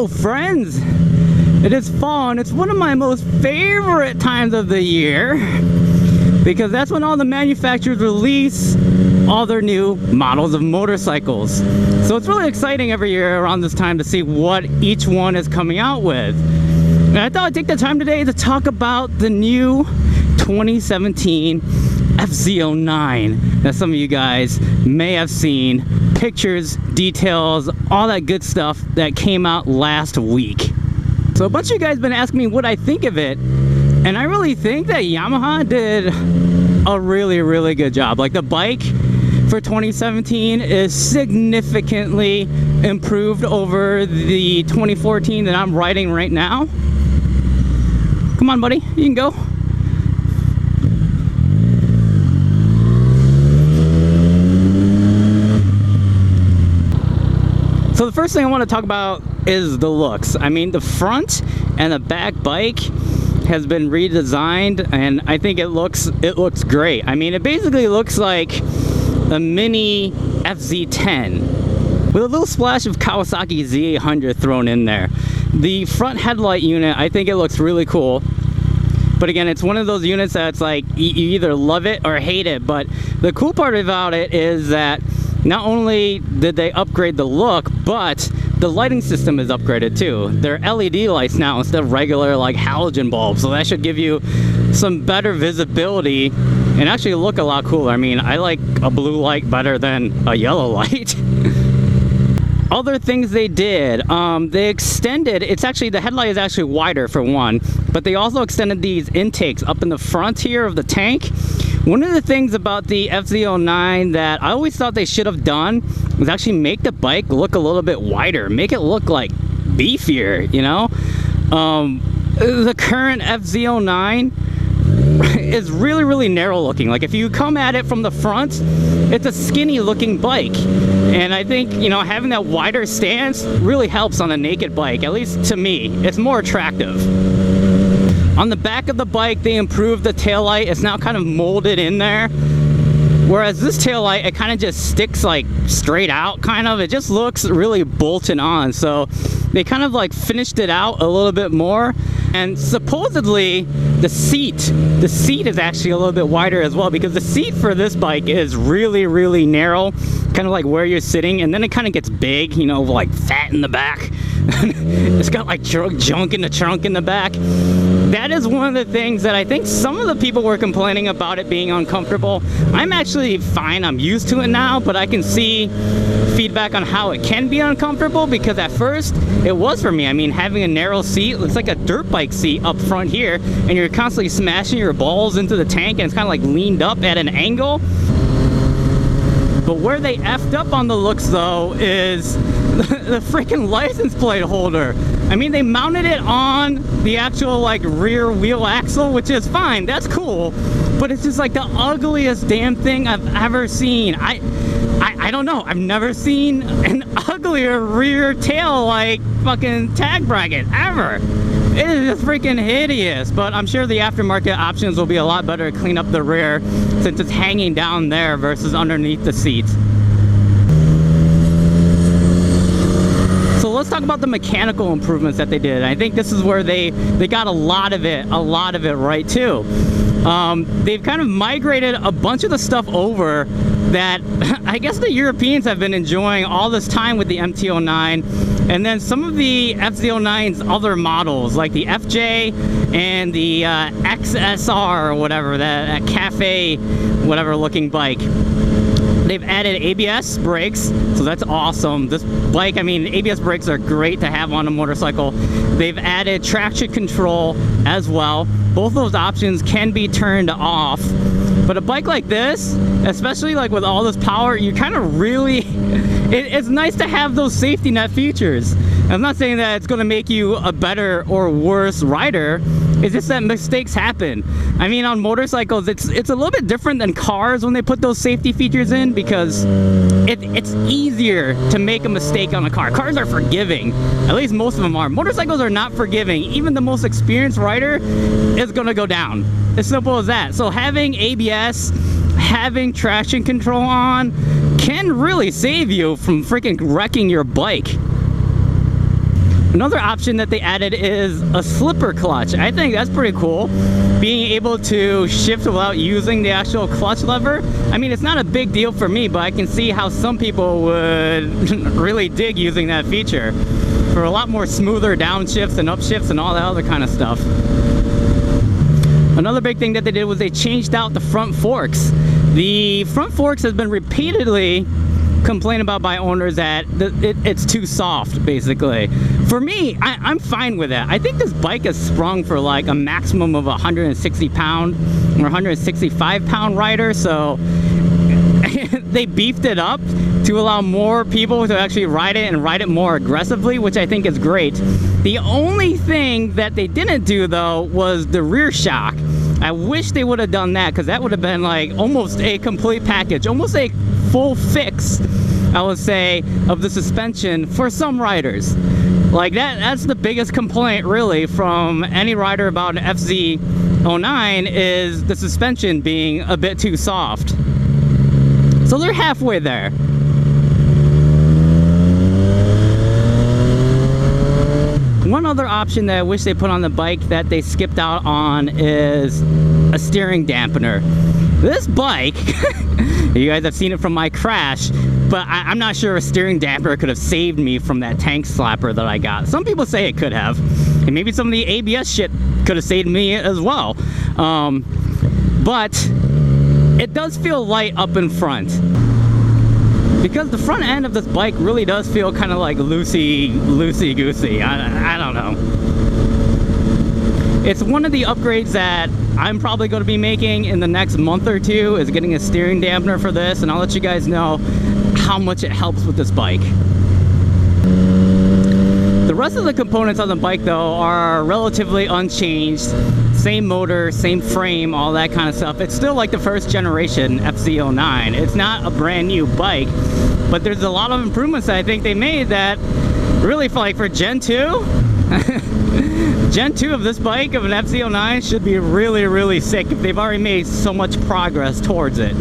Hello friends, it is fall and it's one of my most favorite times of the year because that's when all the manufacturers release all their new models of motorcycles. So it's really exciting every year around this time to see what each one is coming out with. And I thought I'd take the time today to talk about the new 2017 FZ-09 that some of you guys may have seen. Pictures, details, all that good stuff that came out last week. So a bunch of you guys have been asking me what I think of it, and I really think that Yamaha did a really good job. Like, the bike for 2017 is significantly improved over the 2014 that I'm riding right now. Come on, buddy, you can go. So the first thing I want to talk about is the looks. I mean, the front and the back bike has been redesigned, and I think it looks great. I mean, it basically looks like a mini FZ-10 with a little splash of Kawasaki Z800 thrown in there. The front headlight unit, I think it looks really cool. But again, it's one of those units that's like, you either love it or hate it. But the cool part about it is that not only did they upgrade the look, but the lighting system is upgraded too. They're LED lights now instead of regular like halogen bulbs. So that should give you some better visibility and actually look a lot cooler. I mean, I like a blue light better than a yellow light. Other things they did, they extended, the headlight is actually wider for one, but they also extended these intakes up in the front here of the tank. One of the things about the FZ-09 that I always thought they should have done was actually make the bike look a little bit wider, make it look like beefier, you know? The current FZ-09 is really narrow looking. Like, if you come at it from the front, it's a skinny looking bike. And I think, you know, having that wider stance really helps on a naked bike, at least to me. It's more attractive. On the back of the bike, they improved the taillight. It's now kind of molded in there. Whereas this taillight, it kind of just sticks like straight out, kind of. It just looks really bolted on. So they kind of like finished it out a little bit more. And supposedly the seat is actually a little bit wider as well, because the seat for this bike is really narrow, kind of like where you're sitting, and then it kind of gets big, you know, like fat in the back. It's got like junk in the trunk in the back. That is one of the things that I think some of the people were complaining about it being uncomfortable. I'm actually fine, I'm used to it now, but I can see feedback on how it can be uncomfortable, because at first it was for me. I mean, having a narrow seat, it's like a dirt bike seat up front here, and you're constantly smashing your balls into the tank, and it's kind of like leaned up at an angle. But where they effed up on the looks though is the freaking license plate holder. I mean, they mounted it on the actual like rear wheel axle, which is fine, that's cool, but it's just like the ugliest damn thing I've ever seen. I don't know, I've never seen an uglier rear tail like fucking tag bracket ever. It is just freaking hideous, but I'm sure the aftermarket options will be a lot better to clean up the rear since it's hanging down there versus underneath the seats. So let's talk about the mechanical improvements that they did. I think this is where they got a lot of it right too. They've kind of migrated a bunch of the stuff over that I guess the Europeans have been enjoying all this time with the MT-09, and then some of the FZ-09's other models like the FJ and the XSR or whatever, that cafe whatever looking bike. They've added ABS brakes, so that's awesome. This bike, I mean, ABS brakes are great to have on a motorcycle. They've added traction control as well. Both those options can be turned off. But a bike like this, especially like with all this power, you kind of really, it's nice to have those safety net features. I'm not saying that it's going to make you a better or worse rider. It's just that mistakes happen. I mean, on motorcycles, it's a little bit different than cars when they put those safety features in, because it's easier to make a mistake on a car. Cars are forgiving, at least most of them are. Motorcycles are not forgiving. Even the most experienced rider is gonna go down. As simple as that. So having ABS, having traction control on can really save you from freaking wrecking your bike. Another option that they added is a slipper clutch. I think that's pretty cool. Being able to shift without using the actual clutch lever. I mean, it's not a big deal for me, but I can see how some people would really dig using that feature for a lot more smoother downshifts and upshifts and all that other kind of stuff. Another big thing that they did was they changed out the front forks. The front forks has been repeatedly complained about by owners that it's too soft, basically. For me, I'm fine with that. I think this bike is sprung for like a maximum of 160 pound or 165 pound rider, so they beefed it up to allow more people to actually ride it and ride it more aggressively, which I think is great. The only thing that they didn't do though was the rear shock. I wish they would have done that, because that would have been like almost a complete package, almost a full fix, I would say, of the suspension for some riders. Like that's the biggest complaint really from any rider about an FZ-09 is the suspension being a bit too soft. So they're halfway there. One other option that I wish they put on the bike that they skipped out on is a steering dampener. This bike, you guys have seen it from my crash, but I'm not sure a steering dampener could have saved me from that tank slapper that I got. Some people say it could have, and maybe some of the ABS shit could have saved me as well. But it does feel light up in front, because the front end of this bike really does feel kind of like loosey-goosey. I don't know. It's one of the upgrades that I'm probably going to be making in the next month or two, is getting a steering dampener for this, and I'll let you guys know how much it helps with this bike. The rest of the components on the bike though are relatively unchanged. Same motor, same frame, all that kind of stuff. It's still like the first generation FZ-09. It's not a brand new bike, but there's a lot of improvements that I think they made that really, for Gen 2, Gen 2 of this bike, of an FZ-09, should be really, really sick if they've already made so much progress towards it.